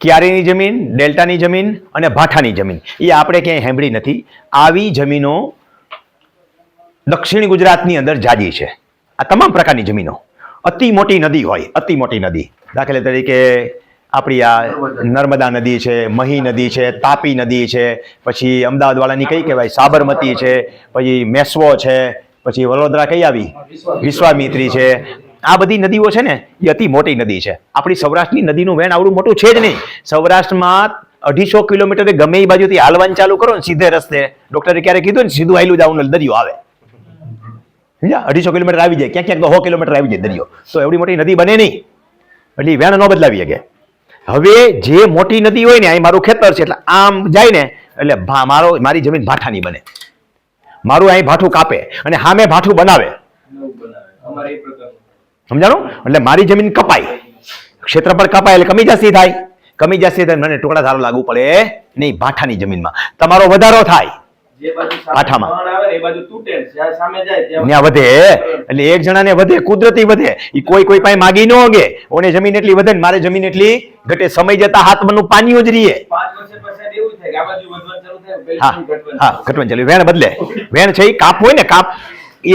ક્યારીની જમીન, ડેલ્ટાની જમીન અને ભાઠાની જમીન એ આપણે ક્યાંય સાંભળી નથી. આવી જમીનો દક્ષિણ ગુજરાતની અંદર જાજી છે. આ તમામ પ્રકારની જમીનો. અતિ મોટી નદી હોય, અતિ મોટી નદી, દાખલા તરીકે આપણી આ નર્મદા નદી છે, મહી નદી છે, તાપી નદી છે, પછી અમદાવાદવાળાની કઈ કહેવાય સાબરમતી છે, પછી મેસવો છે, પછી વડોદરા કઈ આવી વિશ્વામિત્રી છે. આ બધી નદીઓ છે ને એ અતિ મોટી નદી છે. આપણી સૌરાષ્ટ્રની નદીનું વેણ આવડું મોટું છે જ નહીં. સૌરાષ્ટ્રમાં 250 કિલોમીટરે ગમે એ બાજુથી હાલવાનું ચાલુ કરો ને સીધે રસ્તે, ડોક્ટરે ક્યારે કીધું ને સીધું હાલ્યું જવાનું દરિયો આવે. સમજ્યા? 250 કિલોમીટર આવી જાય, ક્યાંક ક્યાંક 100 કિલોમીટર આવી જાય દરિયો. તો એવડી મોટી નદી બને નહીં, એટલે વેણ ન બદલાવી શકે. હવે જે મોટી નદી હોય ને અહીં મારું ખેતર છે એટલે આમ જાય ને એટલે મારી જમીન ભાઠાની બને. મારું અહીં ભાઠું કાપે અને સામે ભાઠું બનાવે. સમજાણું? એટલે મારી જમીન કપાય, ક્ષેત્રફળ કપાય એટલે કમી જાસ્તી થાય. કમી જાસ્તી થાય મને ટુકડા ધારો લાગુ પડે નહીં. ભાઠાની જમીનમાં તમારો વધારો થાય, ભાઠામાં ત્યાં વધે એટલે એક જણાને વધે, કુદરતી વધે. એ કોઈ પાસે માગી ન હોગે. ઓને જમીન એટલી વધે ને મારે જમીન એટલી ઘટે. સમય જતા હાથમાંનું પાણીઓ જ રહીએ. હા હા, ઘટવાનું ચાલ્યું. વેણ બદલે. વેણ છે એ કાપ હોય ને, કાપ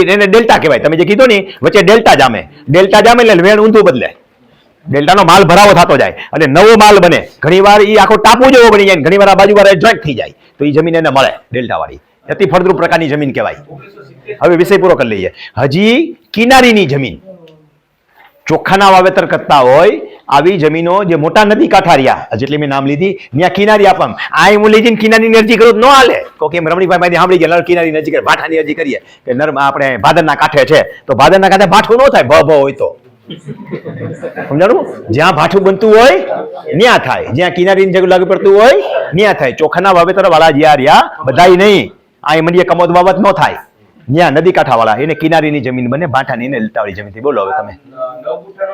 એને ડેલ્ટા કહેવાય. તમે જે કીધું ને વચ્ચે ડેલ્ટા જામે. ડેલ્ટા જામે એટલે વેણ ઊંધું બદલે. ડેલ્ટાનો માલ ભરાવો થતો જાય અને નવો માલ બને. ઘણીવાર એ આખો ટાપુ જેવો બની જાય, ઘણીવાર આ બાજુ વાળા જોઈન્ટ થઈ જાય, તો એ જમીન એને મળે ડેલ્ટા વાળી. અતિ ફળદ્રુપ પ્રકારની જમીન કહેવાય. હવે વિષય પૂરો કરી લઈએ. હજી કિનારીની જમીન, ચોખાના વાવેતર કરતા હોય આવી જમીનો જે મોટા નદી કાંઠા રહ્યા, જેટલી મેં નામ લીધી, ત્યાં કિનારી આપવામાં. આ હું લઈ જઈને કિનારીની અરજી કરું ન હાલે. કોકે રમણીભાઈ સાંભળી ગયા કિનારીની અરજી કરે, ભાઠાની અરજી કરીએ કે આપણે ભાદરના કાંઠે છે, તો ભાદરના કાંઠે ભાઠું ન થાય. ભ હોય તો સમજાણું? જ્યાં ભાઠું બનતું હોય ત્યાં થાય, જ્યાં કિનારીની જગ્યા લાગુ પડતું હોય ત્યાં થાય. ચોખાના વાવેતર વાળા જ્યાં રહ્યા બધાય નહીં, આ મંડીએ કમોદ બાબત ન થાય. જ્યાં નદી કાંઠા વાળા એને કિનારીની જમીન બને, ભાઠાની ને ડેલ્ટાવાળી જમીન. બોલો હવે તમે.